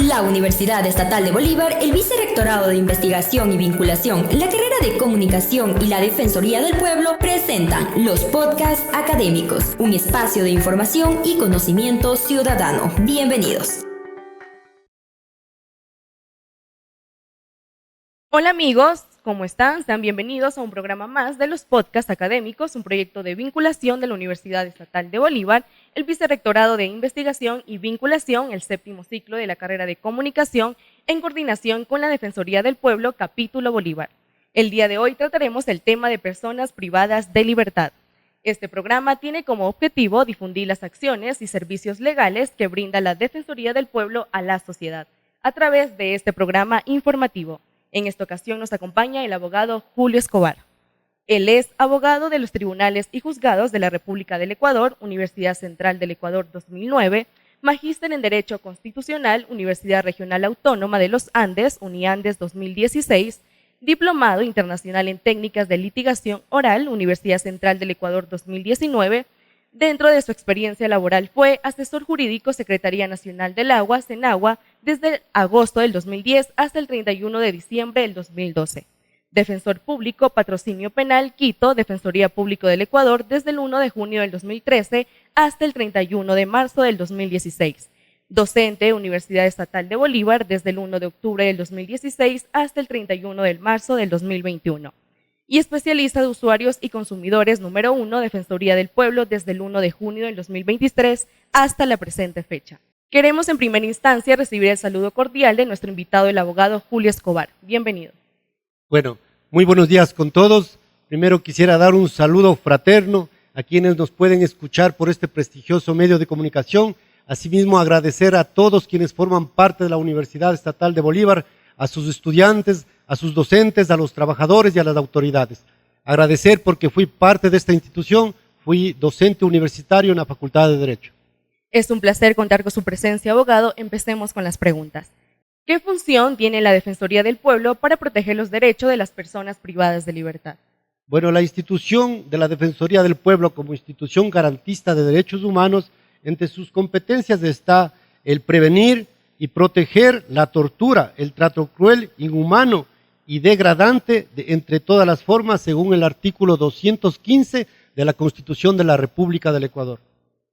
La Universidad Estatal de Bolívar, el Vicerrectorado de Investigación y Vinculación, la carrera de Comunicación y la Defensoría del Pueblo presentan los podcasts académicos, un espacio de información y conocimiento ciudadano. Bienvenidos. Hola amigos, ¿cómo están? Sean bienvenidos a un programa más de los podcasts académicos, un proyecto de vinculación de la Universidad Estatal de Bolívar, el Vicerrectorado de Investigación y Vinculación, el 7º ciclo de la carrera de Comunicación, en coordinación con la Defensoría del Pueblo, Capítulo Bolívar. El día de hoy trataremos el tema de personas privadas de libertad. Este programa tiene como objetivo difundir las acciones y servicios legales que brinda la Defensoría del Pueblo a la sociedad, a través de este programa informativo. En esta ocasión nos acompaña el abogado Julio Escobar. Él es abogado de los tribunales y juzgados de la República del Ecuador, Universidad Central del Ecuador 2009, magíster en Derecho Constitucional, Universidad Regional Autónoma de los Andes, Uniandes 2016, diplomado internacional en técnicas de litigación oral, Universidad Central del Ecuador 2019. Dentro de su experiencia laboral fue asesor jurídico Secretaría Nacional del Agua, Senagua, desde agosto del 2010 hasta el 31 de diciembre del 2012. Defensor público, patrocinio penal, Quito, Defensoría Público del Ecuador, desde el 1 de junio del 2013 hasta el 31 de marzo del 2016. Docente, Universidad Estatal de Bolívar, desde el 1 de octubre del 2016 hasta el 31 de marzo del 2021. Y especialista de usuarios y consumidores número 1, Defensoría del Pueblo, desde el 1 de junio del 2023 hasta la presente fecha. Queremos en primera instancia recibir el saludo cordial de nuestro invitado, el abogado Julio Escobar. Bienvenido. Bueno, muy buenos días con todos. Primero quisiera dar un saludo fraterno a quienes nos pueden escuchar por este prestigioso medio de comunicación. Asimismo, agradecer a todos quienes forman parte de la Universidad Estatal de Bolívar, a sus estudiantes, a sus docentes, a los trabajadores y a las autoridades. Agradecer porque fui parte de esta institución, fui docente universitario en la Facultad de Derecho. Es un placer contar con su presencia, abogado. Empecemos con las preguntas. ¿Qué función tiene la Defensoría del Pueblo para proteger los derechos de las personas privadas de libertad? Bueno, la institución de la Defensoría del Pueblo como institución garantista de derechos humanos, entre sus competencias está el prevenir y proteger la tortura, el trato cruel, inhumano y degradante entre todas las formas, según el artículo 215 de la Constitución de la República del Ecuador.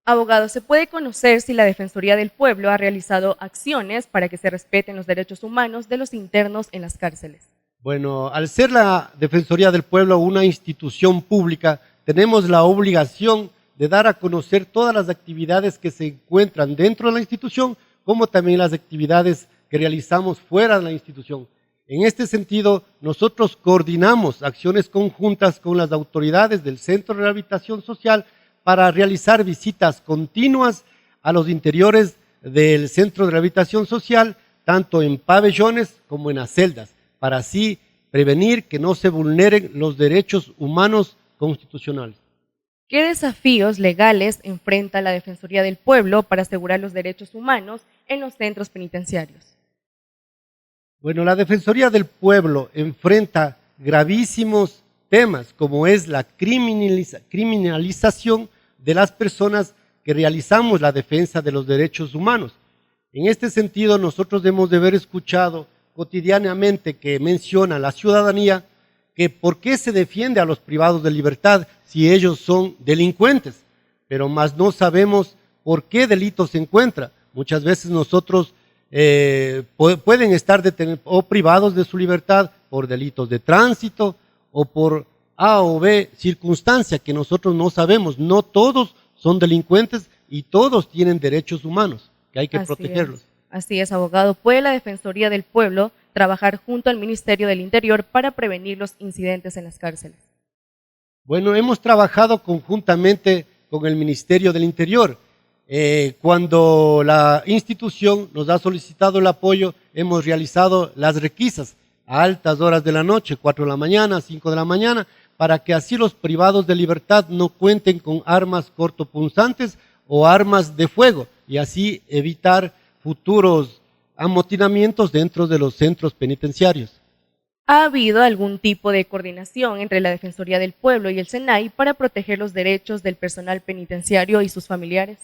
Abogado, ¿se puede conocer si la Defensoría del Pueblo ha realizado acciones para que se respeten los derechos humanos de los internos en las cárceles? Bueno, al ser la Defensoría del Pueblo una institución pública, tenemos la obligación de dar a conocer todas las actividades que se encuentran dentro de la institución, como también las actividades que realizamos fuera de la institución. En este sentido, nosotros coordinamos acciones conjuntas con las autoridades del Centro de Rehabilitación Social para realizar visitas continuas a los interiores del Centro de Rehabilitación Social, tanto en pabellones como en las celdas, para así prevenir que no se vulneren los derechos humanos constitucionales. ¿Qué desafíos legales enfrenta la Defensoría del Pueblo para asegurar los derechos humanos en los centros penitenciarios? Bueno, la Defensoría del Pueblo enfrenta gravísimos temas como es la criminalización de las personas que realizamos la defensa de los derechos humanos. En este sentido, nosotros debemos de haber escuchado cotidianamente que menciona la ciudadanía que por qué se defiende a los privados de libertad si ellos son delincuentes, pero más no sabemos por qué delito se encuentra. Muchas veces nosotros pueden estar detenidos o privados de su libertad por delitos de tránsito o por A o B circunstancia que nosotros no sabemos. No todos son delincuentes y todos tienen derechos humanos que hay que protegerlos. Así es, abogado. ¿Puede la Defensoría del Pueblo trabajar junto al Ministerio del Interior para prevenir los incidentes en las cárceles? Bueno, hemos trabajado conjuntamente con el Ministerio del Interior. Cuando la institución nos ha solicitado el apoyo, hemos realizado las requisas a altas horas de la noche, 4 de la mañana, 5 de la mañana, para que así los privados de libertad no cuenten con armas cortopunzantes o armas de fuego y así evitar futuros amotinamientos dentro de los centros penitenciarios. ¿Ha habido algún tipo de coordinación entre la Defensoría del Pueblo y el SENAI para proteger los derechos del personal penitenciario y sus familiares?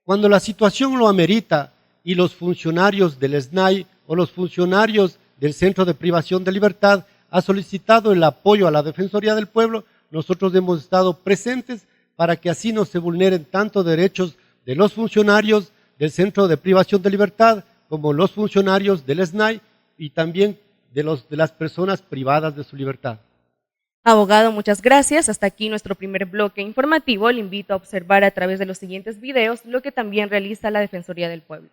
Cuando la situación lo amerita, y los funcionarios del SNAI o los funcionarios del Centro de Privación de Libertad ha solicitado el apoyo a la Defensoría del Pueblo, nosotros hemos estado presentes para que así no se vulneren tanto derechos de los funcionarios del Centro de Privación de Libertad como los funcionarios del SNAI y también de las personas privadas de su libertad. Abogado, muchas gracias. Hasta aquí nuestro primer bloque informativo. Le invito a observar a través de los siguientes videos lo que también realiza la Defensoría del Pueblo.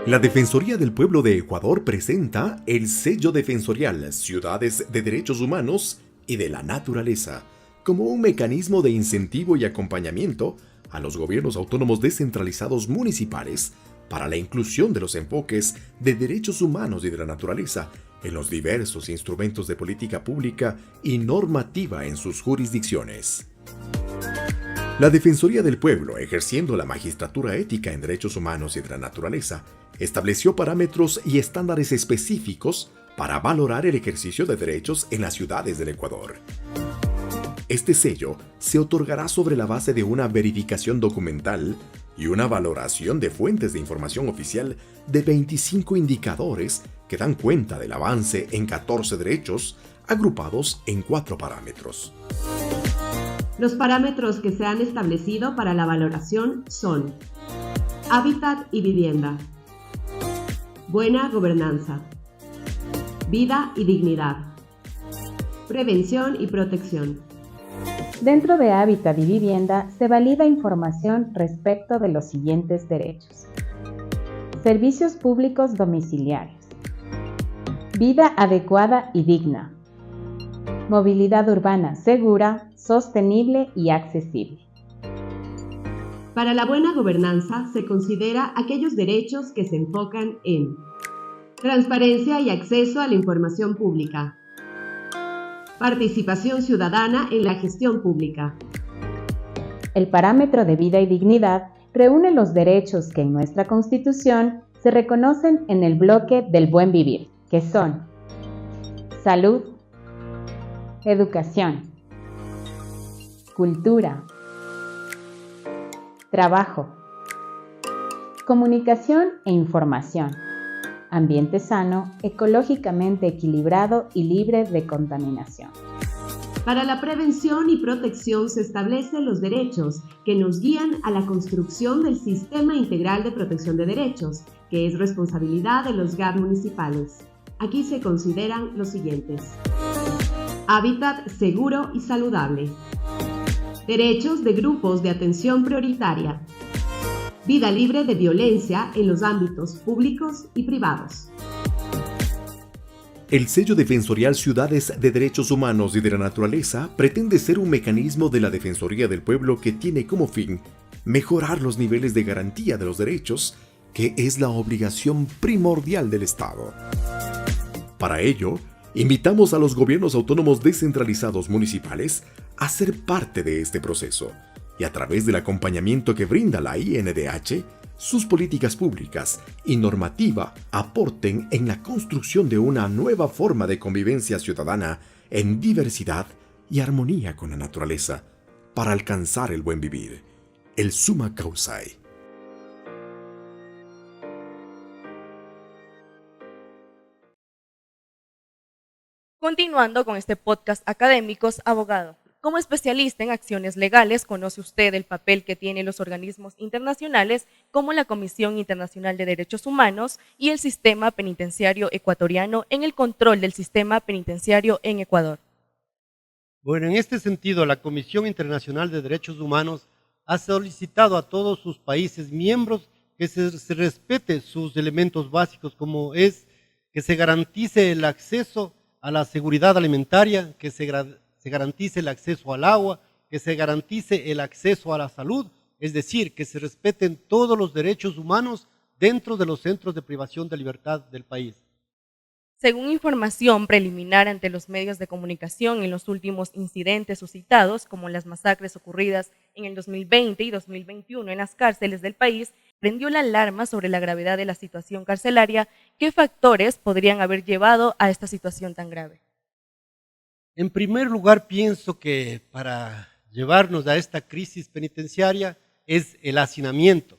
La Defensoría del Pueblo de Ecuador presenta el sello defensorial Ciudades de Derechos Humanos y de la Naturaleza como un mecanismo de incentivo y acompañamiento a los gobiernos autónomos descentralizados municipales para la inclusión de los enfoques de derechos humanos y de la naturaleza en los diversos instrumentos de política pública y normativa en sus jurisdicciones. La Defensoría del Pueblo, ejerciendo la magistratura ética en derechos humanos y de la naturaleza, estableció parámetros y estándares específicos para valorar el ejercicio de derechos en las ciudades del Ecuador. Este sello se otorgará sobre la base de una verificación documental y una valoración de fuentes de información oficial de 25 indicadores que dan cuenta del avance en 14 derechos agrupados en 4 parámetros. Los parámetros que se han establecido para la valoración son hábitat y vivienda, buena gobernanza, vida y dignidad, prevención y protección. Dentro de hábitat y vivienda se valida información respecto de los siguientes derechos: servicios públicos domiciliarios, vida adecuada y digna, movilidad urbana segura, sostenible y accesible. Para la buena gobernanza se considera aquellos derechos que se enfocan en transparencia y acceso a la información pública, participación ciudadana en la gestión pública. El parámetro de vida y dignidad reúne los derechos que en nuestra Constitución se reconocen en el bloque del buen vivir, que son salud, educación, cultura, trabajo, comunicación e información, ambiente sano, ecológicamente equilibrado y libre de contaminación. Para la prevención y protección se establecen los derechos que nos guían a la construcción del Sistema Integral de Protección de Derechos, que es responsabilidad de los GAD municipales. Aquí se consideran los siguientes: hábitat seguro y saludable, derechos de grupos de atención prioritaria, vida libre de violencia en los ámbitos públicos y privados. El sello defensorial Ciudades de Derechos Humanos y de la Naturaleza pretende ser un mecanismo de la Defensoría del Pueblo que tiene como fin mejorar los niveles de garantía de los derechos, que es la obligación primordial del Estado. Para ello, invitamos a los gobiernos autónomos descentralizados municipales a ser parte de este proceso y a través del acompañamiento que brinda la INDH, sus políticas públicas y normativa aporten en la construcción de una nueva forma de convivencia ciudadana en diversidad y armonía con la naturaleza para alcanzar el buen vivir, el summa causae. Continuando con este podcast Académicos, abogado, como especialista en acciones legales, ¿conoce usted el papel que tienen los organismos internacionales como la Comisión Internacional de Derechos Humanos y el Sistema Penitenciario Ecuatoriano en el control del sistema penitenciario en Ecuador? Bueno, en este sentido, la Comisión Internacional de Derechos Humanos ha solicitado a todos sus países miembros que se respete sus elementos básicos, como es que se garantice el acceso a la seguridad alimentaria, que se garantice el acceso al agua, que se garantice el acceso a la salud, es decir, que se respeten todos los derechos humanos dentro de los centros de privación de libertad del país. Según información preliminar ante los medios de comunicación en los últimos incidentes suscitados, como las masacres ocurridas en el 2020 y 2021 en las cárceles del país, prendió la alarma sobre la gravedad de la situación carcelaria. ¿Qué factores podrían haber llevado a esta situación tan grave? En primer lugar, pienso que para llevarnos a esta crisis penitenciaria es el hacinamiento.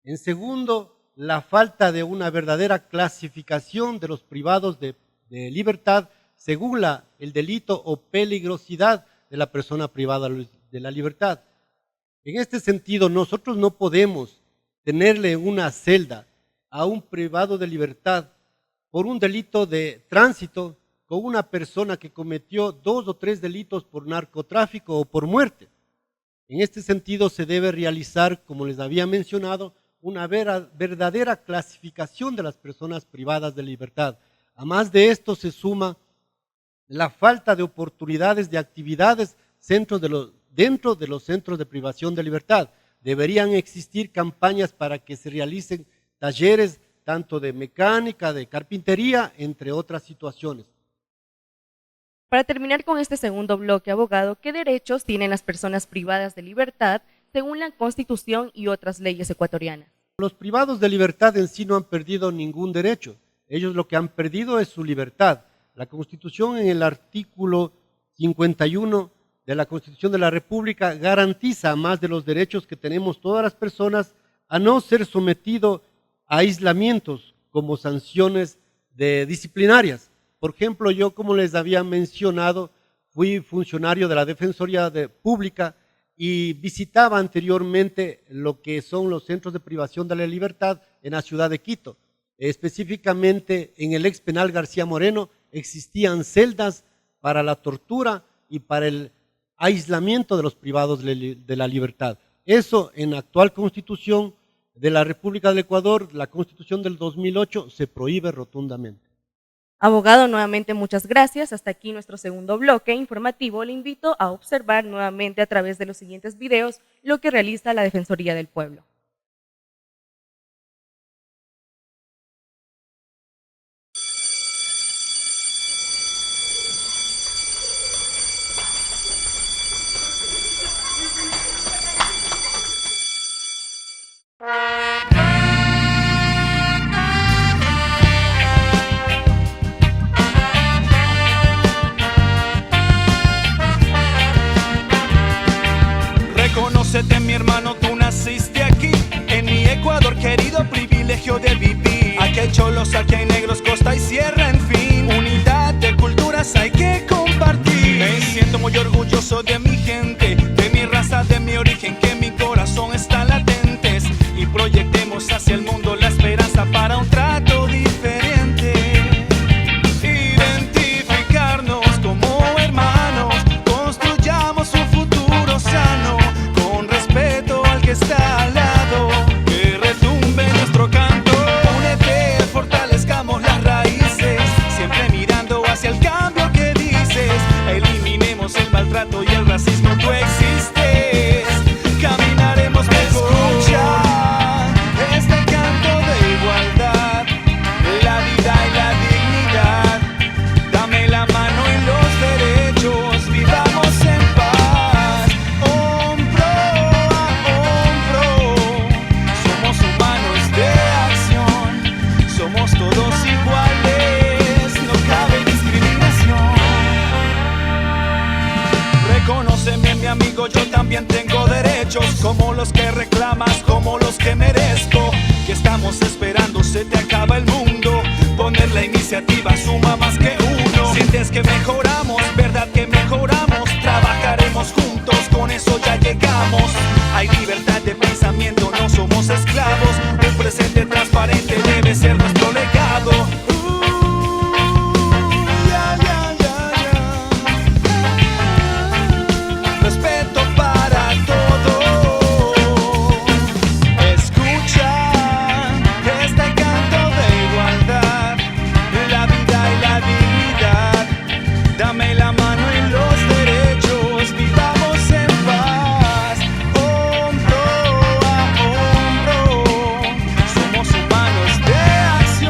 En segundo, la falta de una verdadera clasificación de los privados de libertad según el delito o peligrosidad de la persona privada de la libertad. En este sentido, nosotros no podemos tenerle en una celda a un privado de libertad por un delito de tránsito con una persona que cometió 2 o 3 delitos por narcotráfico o por muerte. En este sentido, se debe realizar, como les había mencionado, una verdadera clasificación de las personas privadas de libertad. Además de esto, se suma la falta de oportunidades de actividades dentro de los centros de privación de libertad. Deberían existir campañas para que se realicen talleres tanto de mecánica, de carpintería, entre otras situaciones. Para terminar con este segundo bloque, abogado, ¿qué derechos tienen las personas privadas de libertad según la Constitución y otras leyes ecuatorianas? Los privados de libertad en sí no han perdido ningún derecho. Ellos lo que han perdido es su libertad. La Constitución, en el artículo 51 de la Constitución de la República, garantiza, más de los derechos que tenemos todas las personas, a no ser sometido a aislamientos como sanciones disciplinarias. Por ejemplo, yo, como les había mencionado, fui funcionario de la Defensoría Pública y visitaba anteriormente lo que son los centros de privación de la libertad en la ciudad de Quito. Específicamente en el ex penal García Moreno existían celdas para la tortura y para el aislamiento de los privados de la libertad. Eso en la actual Constitución de la República del Ecuador, la Constitución del 2008, se prohíbe rotundamente. Abogado, nuevamente muchas gracias. Hasta aquí nuestro segundo bloque informativo. Le invito a observar nuevamente a través de los siguientes videos lo que realiza la Defensoría del Pueblo. Reconócete, mi hermano, tú naciste aquí, en mi Ecuador querido, privilegio de vivir. Aquí hay cholos, aquí hay negros, costa y sierra, en fin, unidad de culturas hay que compartir. Me siento muy orgulloso de mi gente, de mi raza, de mi origen, que en mi corazón están latentes, y proyectemos hacia el mundo la esperanza para un trato diferente. Identificarnos como hermanos, construyamos un futuro sano, que está al lado, que retumbe nuestro canto. Únete, fortalezcamos las raíces, siempre mirando hacia el cambio que dices. Eliminemos el maltrato y el racismo, tú existes. Caminaremos mejor. Escucha este canto de igualdad, la vida y la dignidad. Dame la mano en los derechos, vivamos en paz. Hombro somos humanos de acción, somos todos iguales, no cabe discriminación. Reconóceme, mi amigo, yo también tengo derechos, como los que reclamas, como los que merezco. Que estamos esperando, se te acaba el mundo, poner la iniciativa suma más que uno. Sientes que mejoramos, verdad que mejoramos, trabajaremos juntos, con eso ya llegamos. Hay libertad de pensamiento, no somos esclavos, un presente transparente debe ser nuestro legado. Respeto para todos. Escucha este canto de igualdad, la vida y la dignidad. Dame la mano en los derechos, vivamos en paz. Hombro a hombro, somos humanos de acción.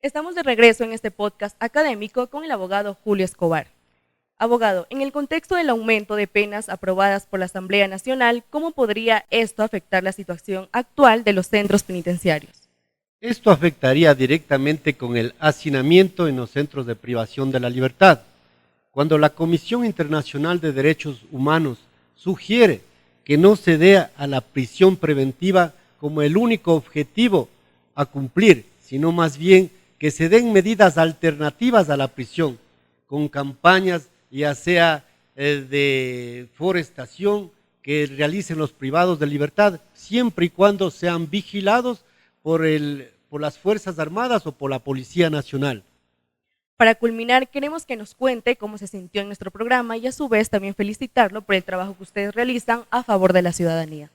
Estamos de regreso en este podcast académico con el abogado Julio Escobar. Abogado, en el contexto del aumento de penas aprobadas por la Asamblea Nacional, ¿cómo podría esto afectar la situación actual de los centros penitenciarios? Esto afectaría directamente con el hacinamiento en los centros de privación de la libertad. Cuando la Comisión Internacional de Derechos Humanos sugiere que no se dé a la prisión preventiva como el único objetivo a cumplir, sino más bien que se den medidas alternativas a la prisión, con campañas ya sea de forestación que realicen los privados de libertad, siempre y cuando sean vigilados por las Fuerzas Armadas o por la Policía Nacional. Para culminar, queremos que nos cuente cómo se sintió en nuestro programa y a su vez también felicitarlo por el trabajo que ustedes realizan a favor de la ciudadanía.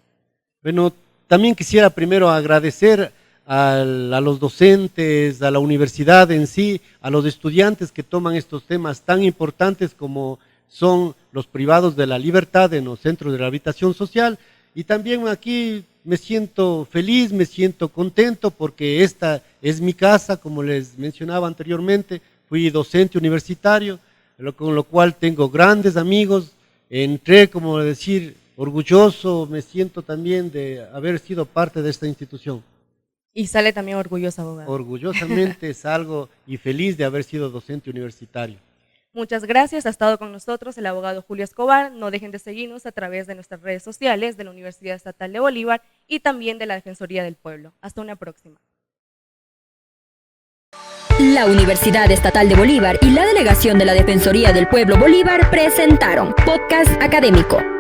Bueno, también quisiera primero agradecer a los docentes, a la universidad en sí, a los estudiantes que toman estos temas tan importantes como son los privados de la libertad en los centros de rehabilitación social. Y también aquí me siento feliz, me siento contento porque esta es mi casa, como les mencionaba anteriormente, fui docente universitario, con lo cual tengo grandes amigos, entré, como decir, orgulloso, me siento también de haber sido parte de esta institución. Y sale también orgulloso, abogado. Orgullosamente salgo y feliz de haber sido docente universitario. Muchas gracias, ha estado con nosotros el abogado Julio Escobar. No dejen de seguirnos a través de nuestras redes sociales de la Universidad Estatal de Bolívar y también de la Defensoría del Pueblo. Hasta una próxima. La Universidad Estatal de Bolívar y la Delegación de la Defensoría del Pueblo Bolívar presentaron Podcast Académico.